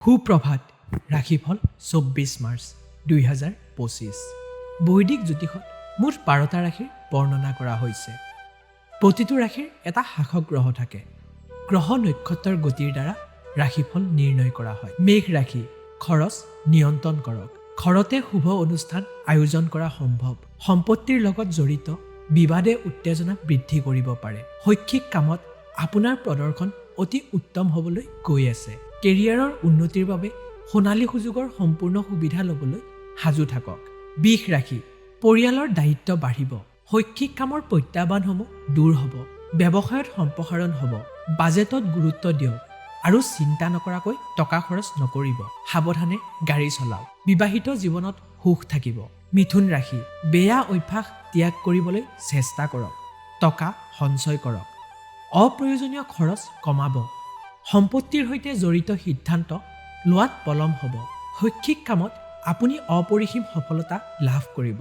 সুপ্ৰভাত ৰাশিফল ২৪ March ২০২৫ বৈদিক জ্যোতিষত মুঠ ১২টা ৰাশিৰ বৰ্ণনা কৰা হৈছে। প্ৰতিটো ৰাশিৰ এটা শাসক গ্ৰহ থাকে। গ্ৰহ নক্ষত্ৰৰ গতিৰ দ্বাৰা ৰাশিফল নিৰ্ণয় কৰা হয়। মেঘ ৰাশি খৰচ নিয়ন্ত্ৰণ কৰক। ঘৰতে শুভ অনুষ্ঠান আয়োজন কৰা সম্ভৱ। সম্পত্তিৰ লগত জড়িত বিবাদে উত্তেজনা বৃদ্ধি কৰিব পাৰে। শৈক্ষিক কামত আপোনাৰ প্ৰদৰ্শন অতি উত্তম হ'বলৈ গৈ আছে। কেৰিয়াৰৰ উন্নতিৰ বাবে সোণালী সুযোগৰ সম্পূৰ্ণ সুবিধা ল'বলৈ সাজু থাকক। বৃষ ৰাশি পৰিয়ালৰ দায়িত্ব বাঢ়িব। শৈক্ষিক কামৰ প্ৰত্যাহ্বানসমূহ দূৰ হ'ব। ব্যৱসায়ত সম্প্ৰসাৰণ হ'ব। বাজেটত গুৰুত্ব দিয়ক আৰু চিন্তা নকৰাকৈ টকা খৰচ নকৰিব। সাৱধানে গাড়ী চলাওক। বিবাহিত জীৱনত সুখ থাকিব। মিথুন ৰাশি বেয়া অভ্যাস ত্যাগ কৰিবলৈ চেষ্টা কৰক। টকা সঞ্চয় কৰক। অপ্ৰয়োজনীয় খৰচ কমাব। সম্পত্তিৰ সৈতে জড়িত সিদ্ধান্ত লোৱাত পলম হ'ব। শৈক্ষিক কামত আপুনি অপৰিসীম সফলতা লাভ কৰিব।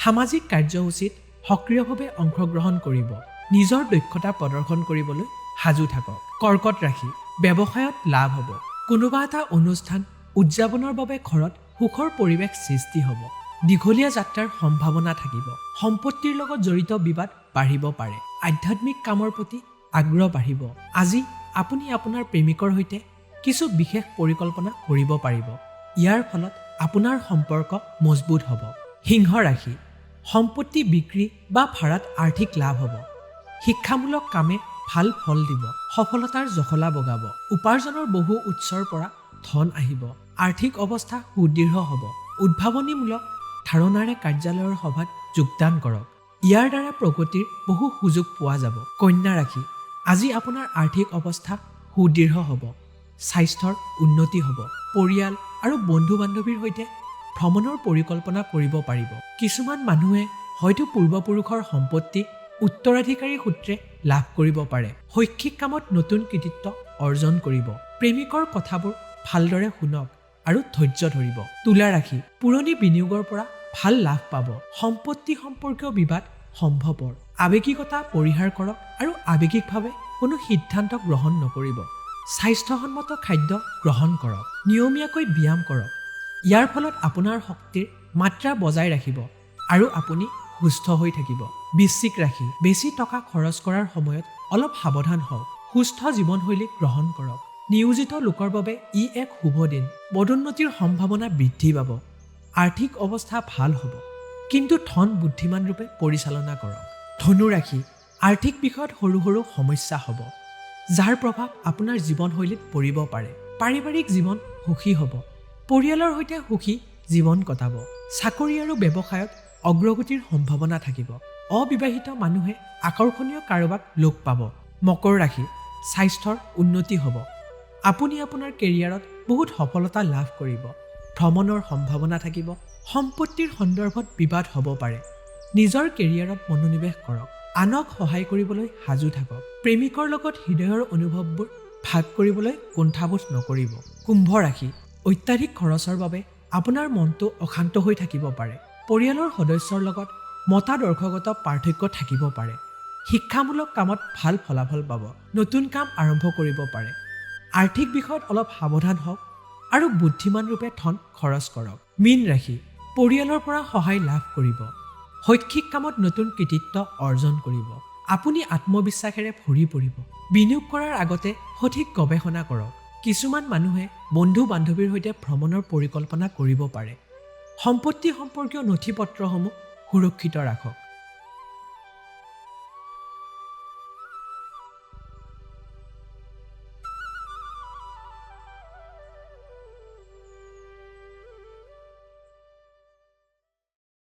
সামাজিক কাৰ্যসূচীত সক্ৰিয়ভাৱে অংশগ্ৰহণ কৰিব। নিজৰ দক্ষতা প্ৰদৰ্শন কৰিবলৈ সাজু থাকক। কৰ্কট ৰাশি ব্যৱসায়ত লাভ হ'ব। কোনোবা এটা অনুষ্ঠান উদযাপনৰ বাবে ঘৰত সুখৰ পৰিৱেশ সৃষ্টি হ'ব। দীঘলীয়া যাত্ৰাৰ সম্ভাৱনা থাকিব। সম্পত্তিৰ লগত জড়িত বিবাদ বাঢ়িব পাৰে। আধ্যাত্মিক কামৰ প্ৰতি আগ্ৰহ বাঢ়িব। আজি আপুনি আপোনাৰ প্ৰেমিকৰ সৈতে কিছু বিশেষ পৰিকল্পনা কৰিব পাৰিব। ইয়াৰ ফলত আপোনাৰ সম্পৰ্ক মজবুত হ'ব। সিংহ ৰাশি সম্পত্তি বিক্ৰী বা ভাড়াত আৰ্থিক লাভ হ'ব। শিক্ষামূলক কামে ভাল ফল দিব। সফলতাৰ জখলা বগাব। উপাৰ্জনৰ বহু উৎসৰ পৰা ধন আহিব। আৰ্থিক অৱস্থা সুদৃঢ় হ'ব। উদ্ভাৱনীমূলক ধাৰণাৰে কাৰ্যালয়ৰ সভাত যোগদান কৰক। ইয়াৰ দ্বাৰা প্ৰগতিৰ বহু সুযোগ পোৱা যাব। কন্যা ৰাশি আজি আপোনাৰ আৰ্থিক অৱস্থা সুদৃঢ় হ'ব। স্বাস্থ্যৰ উন্নতি হ'ব। পৰিয়াল আৰু বন্ধু বান্ধৱীৰ সৈতে ভ্ৰমণৰ পৰিকল্পনা কৰিব পাৰিব। কিছুমান মানুহে হয়তো পূৰ্বপুৰুষৰ সম্পত্তি উত্তৰাধিকাৰী সূত্ৰে লাভ কৰিব পাৰে। শৈক্ষিক কামত নতুন কৃতিত্ব অৰ্জন কৰিব। প্ৰেমিকৰ কথাবোৰ ভালদৰে শুনক আৰু ধৈৰ্য ধৰিব। তুলা ৰাশি পুৰণি বিনিয়োগৰ পৰা ভাল লাভ পাব। সম্পত্তি সম্পৰ্কীয় বিবাদ সম্ভৱপৰ। আৱেগিকতা পৰিহাৰ কৰক আৰু আৱেগিকভাৱে কোনো সিদ্ধান্ত গ্ৰহণ নকৰিব। স্বাস্থ্যসন্মত খাদ্য গ্ৰহণ কৰক। নিয়মীয়াকৈ ব্যায়াম কৰক। ইয়াৰ ফলত আপোনাৰ শক্তিৰ মাত্ৰা বজাই ৰাখিব আৰু আপুনি সুস্থ হৈ থাকিব। বৃশ্চিক ৰাশি বেছি টকা খৰচ কৰাৰ সময়ত অলপ সাৱধান হওক। সুস্থ জীৱনশৈলী গ্ৰহণ কৰক। নিয়োজিত লোকৰ বাবে ই এক শুভ দিন। পদোন্নতিৰ সম্ভাৱনা বৃদ্ধি পাব। আৰ্থিক অৱস্থা ভাল হ'ব, কিন্তু ধন বুদ্ধিমান ৰূপে পৰিচালনা কৰক। ধনু ৰাশি আৰ্থিক বিষয়ত সৰু সৰু সমস্যা হ'ব, যাৰ প্ৰভাৱ আপোনাৰ জীৱনশৈলীত পৰিব পাৰে। পাৰিবাৰিক জীৱন সুখী হ'ব। পৰিয়ালৰ সৈতে সুখী জীৱন কটাব। চাকৰি আৰু ব্যৱসায়ত অগ্ৰগতিৰ সম্ভাৱনা থাকিব। অবিবাহিত মানুহে আকৰ্ষণীয় কাৰোবাক লগ পাব। মকৰ ৰাশি স্বাস্থ্যৰ উন্নতি হ'ব। আপুনি আপোনাৰ কেৰিয়াৰত বহুত সফলতা লাভ কৰিব। ভ্ৰমণৰ সম্ভাৱনা থাকিব। সম্পত্তিৰ সন্দৰ্ভত বিবাদ হ'ব পাৰে। নিজৰ কেৰিয়াৰত মনোনিৱেশ কৰক। আনক সহায় কৰিবলৈ সাজু থাকক। প্ৰেমিকৰ লগত হৃদয়ৰ অনুভৱবোৰ ভাগ কৰিবলৈ কুণ্ঠাবোধ নকৰিব। কুম্ভ ৰাশি অত্যাধিক খৰচৰ বাবে আপোনাৰ মনটো অশান্ত হৈ থাকিব পাৰে। পৰিয়ালৰ সদস্যৰ লগত মতাদৰ্শগত পাৰ্থক্য থাকিব পাৰে। শিক্ষামূলক কামত ভাল ফলাফল পাব। নতুন কাম আৰম্ভ কৰিব পাৰে। আৰ্থিক বিষয়ত অলপ সাৱধান হওক আৰু বুদ্ধিমান ৰূপে ধন খৰচ কৰক। মীন ৰাশি পৰিয়ালৰ পৰা সহায় লাভ কৰিব। শৈক্ষিক কামত নতুন কৃতিত্ব অৰ্জন কৰিব। আপুনি আত্মবিশ্বাসেৰে ভৰি পৰিব। বিনিয়োগ কৰাৰ আগতে সঠিক গৱেষণা কৰক। কিছুমান মানুহে বন্ধু বান্ধৱীৰ সৈতে ভ্ৰমণৰ পৰিকল্পনা কৰিব পাৰে। সম্পত্তি সম্পৰ্কীয় নথি পত্ৰসমূহ সুৰক্ষিত ৰাখক।